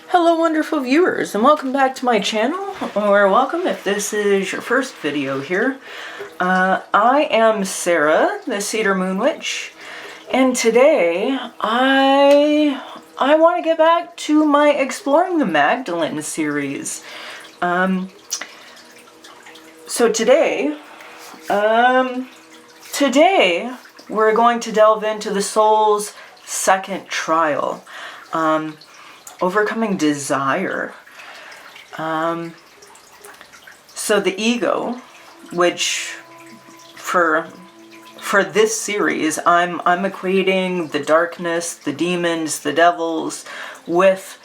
Hello wonderful viewers, and welcome back to my channel, or welcome if this is your first video here. I am Sara, the Cedar Moon Witch, and today I want to get back to my Exploring the Magdalene series. So today we're going to delve into the soul's second trial. Overcoming desire. So the ego, which for this series, I'm equating the darkness, the demons, the devils with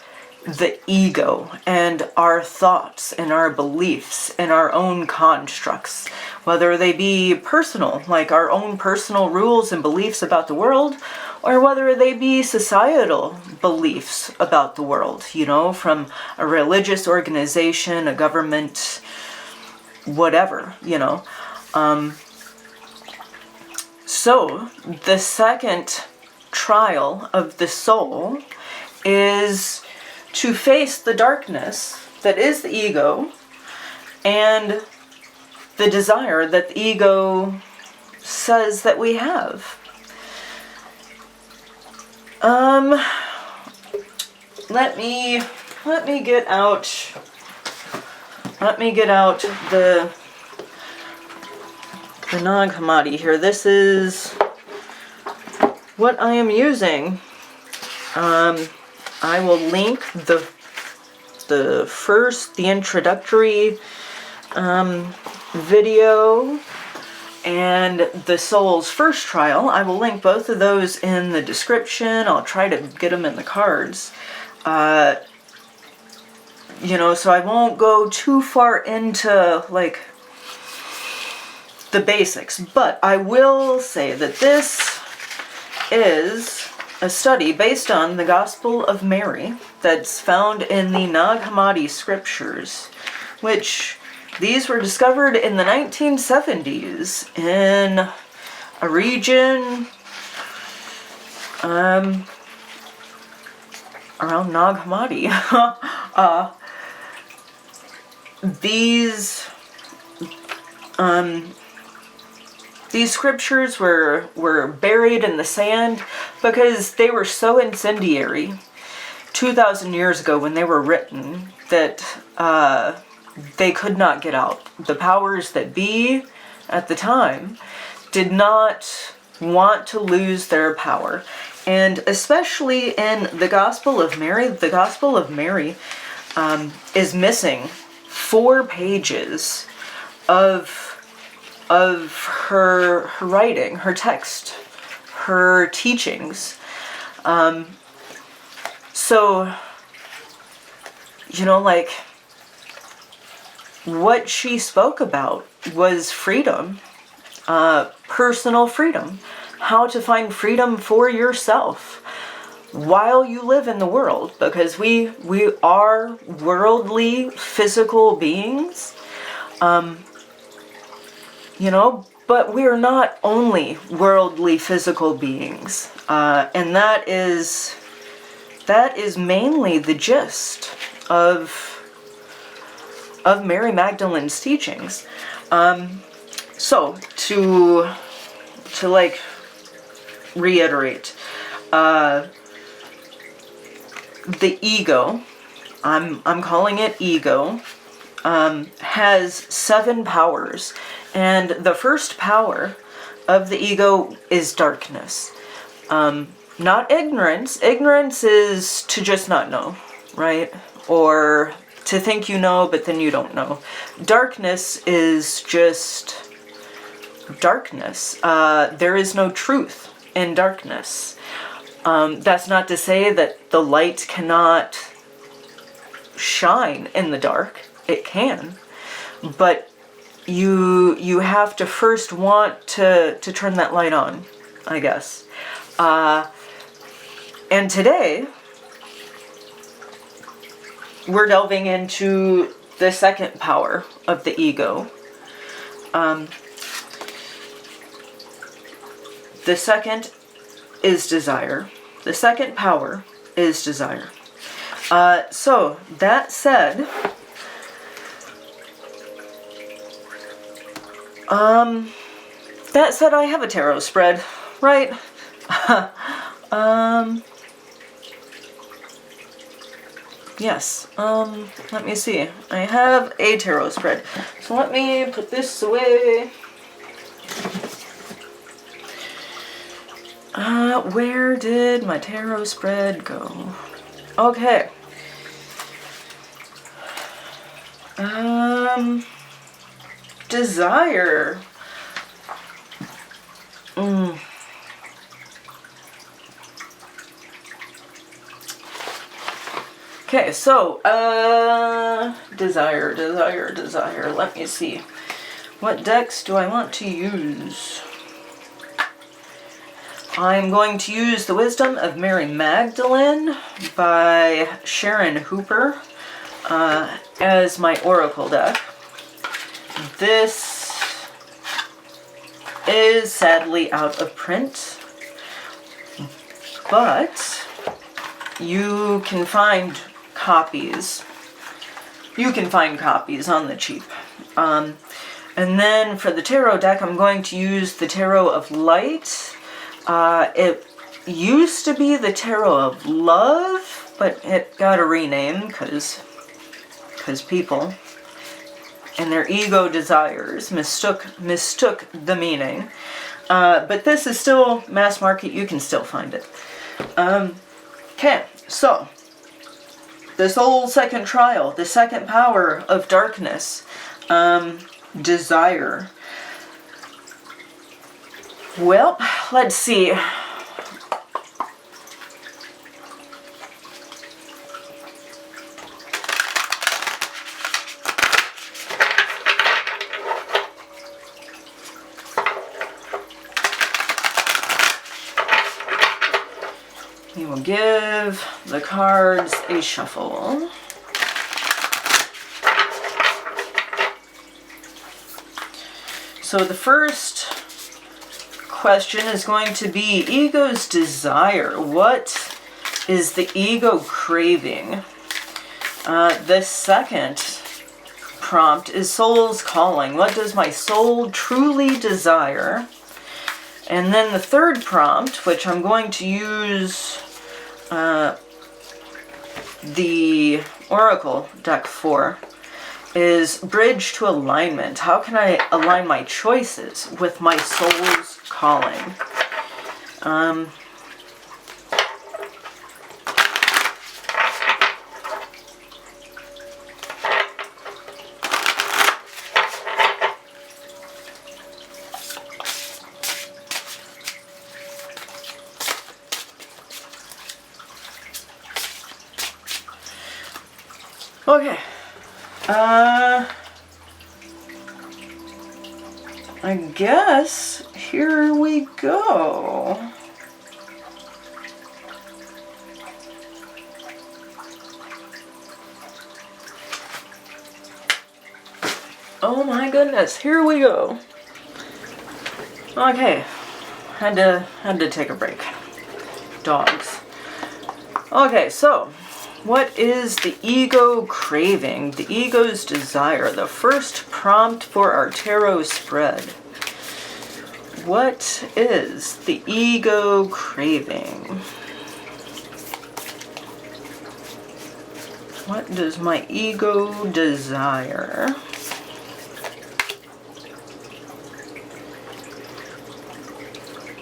the ego and our thoughts and our beliefs and our own constructs, whether they be personal, like our own personal rules and beliefs about the world, or whether they be societal beliefs about the world, you know, from a religious organization, a government, whatever, you know. So the second trial of the soul is to face the darkness that is the ego and the desire that the ego says that we have. Let me get out the Nag Hammadi here. This is what I am using. I will link the introductory video and the soul's first trial. I will link both of those in the description. I'll try to get them in the cards. You know, so I won't go too far into like the basics, but I will say that this is a study based on the Gospel of Mary that's found in the Nag Hammadi Scriptures, which these were discovered in the 1970s in a region around Nag Hammadi. These scriptures were buried in the sand because they were so incendiary 2,000 years ago when they were written that they could not get out. The powers that be at the time did not want to lose their power. And especially in the Gospel of Mary, is missing 4 pages of her writing, her text, her teachings. So, you know, like, what she spoke about was freedom, personal freedom, how to find freedom for yourself while you live in the world, because we are worldly, physical beings, you know, but we are not only worldly, physical beings, and that is mainly the gist of Mary Magdalene's teachings. So to like reiterate, the ego, I'm calling it ego, has 7 powers, and the first power of the ego is darkness. Not ignorance. Ignorance is to just not know, right? Or to think you know, but then you don't know. Darkness is just darkness. There is no truth in darkness. That's not to say that the light cannot shine in the dark. It can. But you have to first want to turn that light on, I guess. And today, we're delving into the second power of the ego. The second is desire. The second power is desire. So, that said, I have a tarot spread, right? Yes, let me see. I have a tarot spread. So let me put this away. Where did my tarot spread go? Okay. Desire. Okay, so, desire. Let me see. What decks do I want to use? I'm going to use The Wisdom of Mary Magdalene by Sharon Hooper as my oracle deck. This is sadly out of print, but you can find copies. You can find copies on the cheap. And then for the tarot deck, I'm going to use the Tarot of Light. It used to be the Tarot of Love, but it got a rename because people and their ego desires mistook the meaning. But this is still mass market. You can still find it. Okay, so the soul second trial, the second power of darkness, desire. Well, let's see. We will give the cards a shuffle. So the first question is going to be ego's desire. What is the ego craving? The second prompt is soul's calling. What does my soul truly desire? And then the third prompt, which I'm going to use the oracle deck for, is bridge to alignment. How can I align my choices with my soul's calling? Okay. I guess here we go. Oh my goodness, here we go. Okay, had to take a break. Dogs. Okay, so what is the ego craving? The ego's desire. The first prompt for our tarot spread. What is the ego craving? What does my ego desire?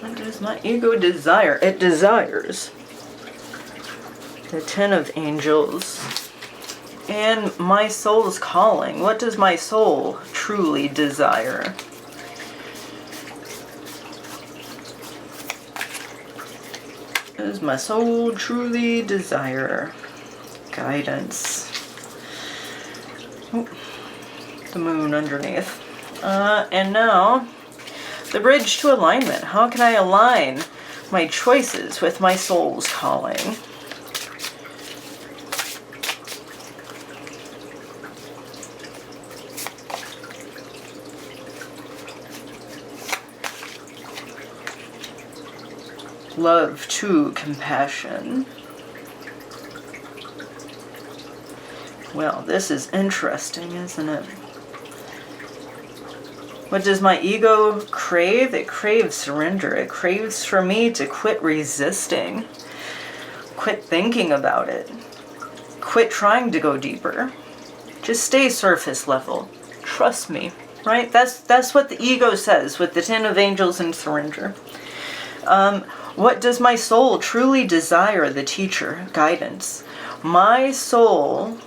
What does my ego desire? It desires the Ten of Angels and my soul's calling. What does my soul truly desire? What does my soul truly desire? Guidance. Ooh, the moon underneath. And now, the bridge to alignment. How can I align my choices with my soul's calling? Love to compassion. Well, this is interesting, isn't it? What does my ego crave? It craves surrender. It craves for me to quit resisting. Quit thinking about it. Quit trying to go deeper. Just stay surface level. Trust me, right? That's what the ego says with the 10 of angels and surrender. What does my soul truly desire? The teacher, guidance. My soul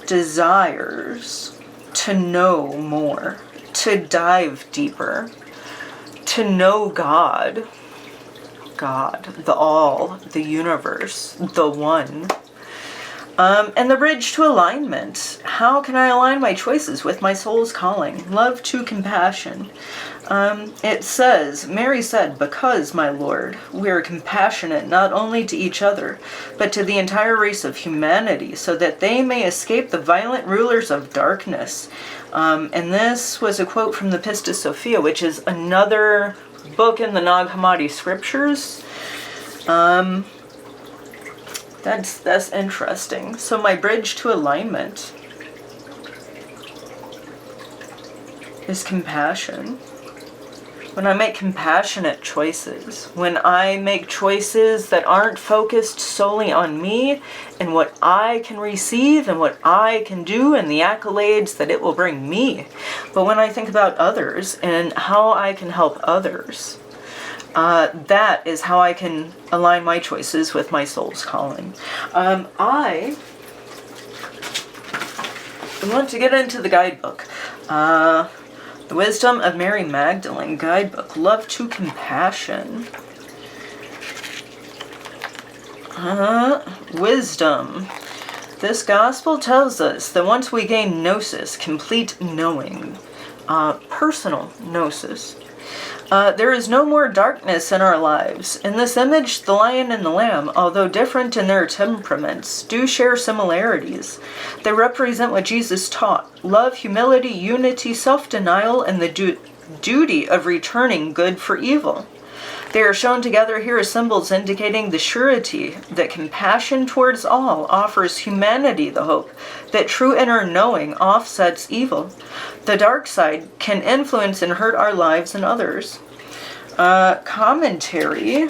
desires to know more, to dive deeper, to know God, the all, the universe, the one. And the bridge to alignment. How can I align my choices with my soul's calling? Love to compassion. It says, Mary said, because, my Lord, we are compassionate not only to each other, but to the entire race of humanity, so that they may escape the violent rulers of darkness. And this was a quote from the Pistis Sophia, which is another book in the Nag Hammadi Scriptures. That's interesting. So my bridge to alignment is compassion. When I make compassionate choices, when I make choices that aren't focused solely on me and what I can receive and what I can do and the accolades that it will bring me, but when I think about others and how I can help others, that is how I can align my choices with my soul's calling. I want to get into the guidebook. The Wisdom of Mary Magdalene guidebook. Love to compassion. Wisdom. This gospel tells us that once we gain gnosis, complete knowing, personal gnosis, there is no more darkness in our lives. In this image, the lion and the lamb, although different in their temperaments, do share similarities. They represent what Jesus taught: love, humility, unity, self-denial, and the duty of returning good for evil. They are shown together here as symbols indicating the surety that compassion towards all offers humanity the hope that true inner knowing offsets evil. The dark side can influence and hurt our lives and others. Commentary.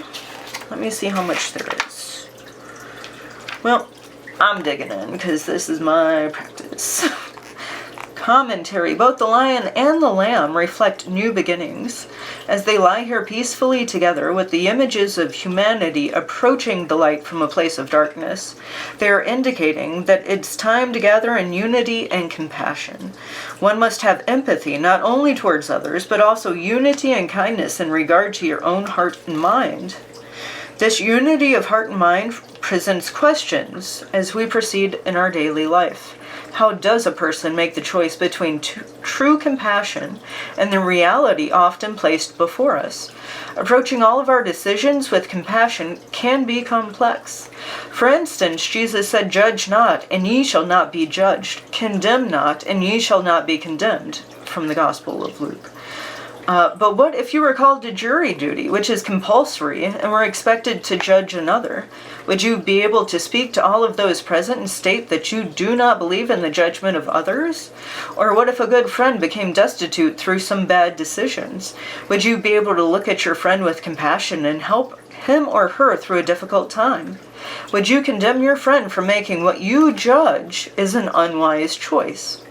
Let me see how much there is. Well, I'm digging in because this is my practice. Commentary. Both the lion and the lamb reflect new beginnings. As they lie here peacefully together with the images of humanity approaching the light from a place of darkness, they are indicating that it's time to gather in unity and compassion. One must have empathy not only towards others, but also unity and kindness in regard to your own heart and mind. This unity of heart and mind presents questions as we proceed in our daily life. How does a person make the choice between true compassion and the reality often placed before us? Approaching all of our decisions with compassion can be complex. For instance, Jesus said, "Judge not, and ye shall not be judged. Condemn not, and ye shall not be condemned," from the Gospel of Luke. But what if you were called to jury duty, which is compulsory, and were expected to judge another? Would you be able to speak to all of those present and state that you do not believe in the judgment of others? Or what if a good friend became destitute through some bad decisions? Would you be able to look at your friend with compassion and help him or her through a difficult time? Would you condemn your friend for making what you judge is an unwise choice?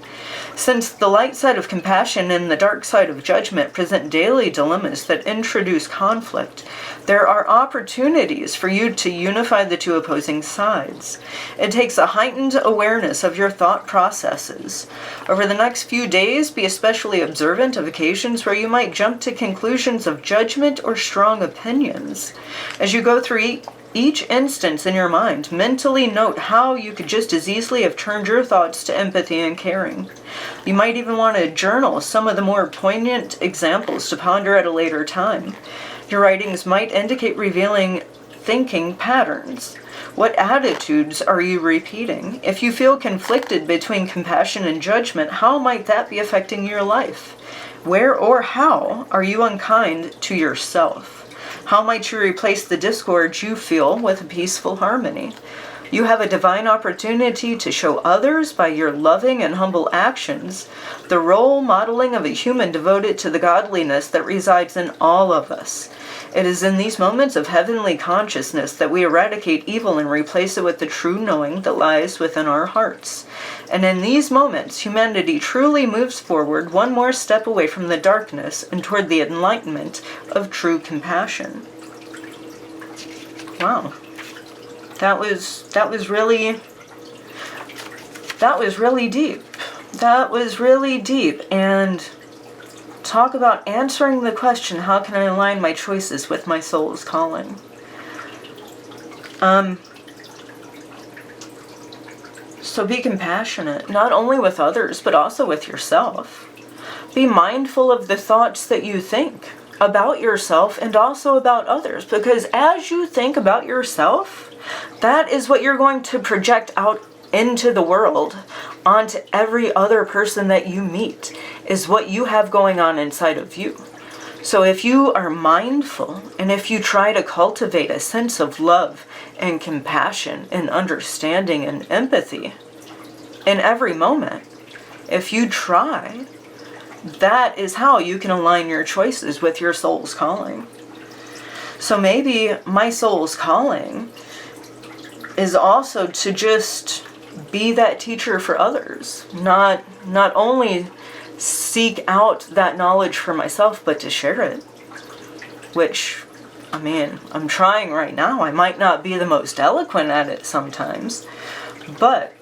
Since the light side of compassion and the dark side of judgment present daily dilemmas that introduce conflict, there are opportunities for you to unify the two opposing sides. It takes a heightened awareness of your thought processes. Over the next few days, be especially observant of occasions where you might jump to conclusions of judgment or strong opinions. As you go through each instance in your mind, mentally note how you could just as easily have turned your thoughts to empathy and caring. You might even want to journal some of the more poignant examples to ponder at a later time. Your writings might indicate revealing thinking patterns. What attitudes are you repeating? If you feel conflicted between compassion and judgment, how might that be affecting your life? Where or how are you unkind to yourself? How might you replace the discord you feel with a peaceful harmony? You have a divine opportunity to show others by your loving and humble actions the role modeling of a human devoted to the godliness that resides in all of us. It is in these moments of heavenly consciousness that we eradicate evil and replace it with the true knowing that lies within our hearts. And in these moments, humanity truly moves forward one more step away from the darkness and toward the enlightenment of true compassion. Wow. That was really deep. That was really deep. And talk about answering the question, how can I align my choices with my soul's calling? So be compassionate, not only with others, but also with yourself. Be mindful of the thoughts that you think about yourself and also about others, because as you think about yourself, that is what you're going to project out into the world, onto every other person that you meet, is what you have going on inside of you. So if you are mindful, and if you try to cultivate a sense of love and compassion and understanding and empathy in every moment, if you try, that is how you can align your choices with your soul's calling. So maybe my soul's calling is also to just be that teacher for others, not only seek out that knowledge for myself, but to share it. Which, I mean, I'm trying right now. I might not be the most eloquent at it sometimes, but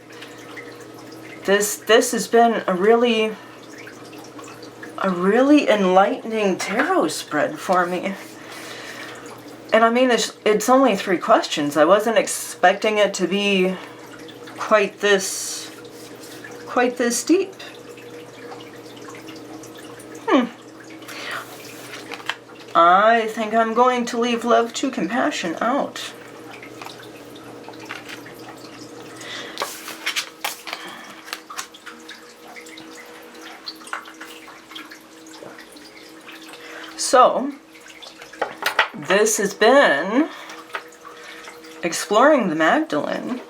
this has been a really enlightening tarot spread for me. And I mean, it's only 3 questions. I wasn't expecting it to be quite this deep. I think I'm going to leave love to compassion out. So, this has been Exploring the Magdalene.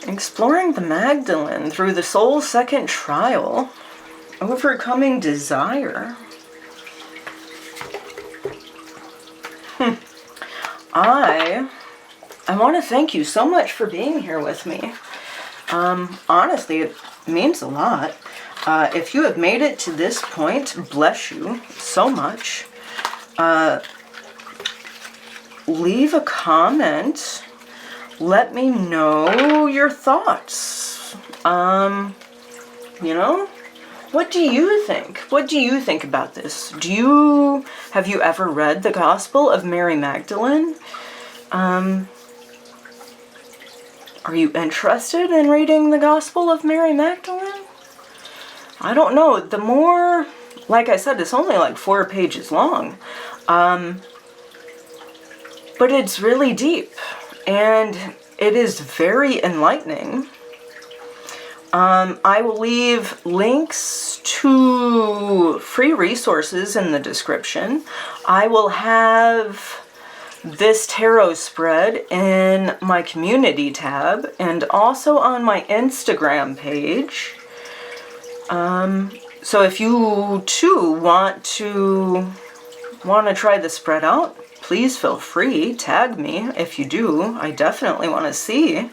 Exploring the Magdalene through the soul's second trial, overcoming desire. I want to thank you so much for being here with me. Honestly, it means a lot. If you have made it to this point, bless you so much. Leave a comment. Let me know your thoughts. You know, what do you think? What do you think about this? Have you ever read the Gospel of Mary Magdalene? Are you interested in reading the Gospel of Mary Magdalene? I don't know. The more, like I said, it's only like 4 pages long. But it's really deep. And it is very enlightening. I will leave links to free resources in the description. I will have this tarot spread in my community tab and also on my Instagram page. So if you too want to try the spread out, please feel free, tag me if you do. I definitely want to see.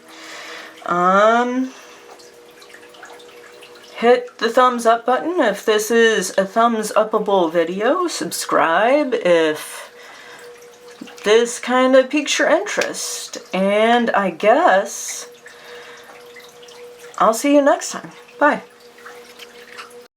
Hit the thumbs up button if this is a thumbs upable video. Subscribe if this kind of piques your interest. And I guess I'll see you next time. Bye.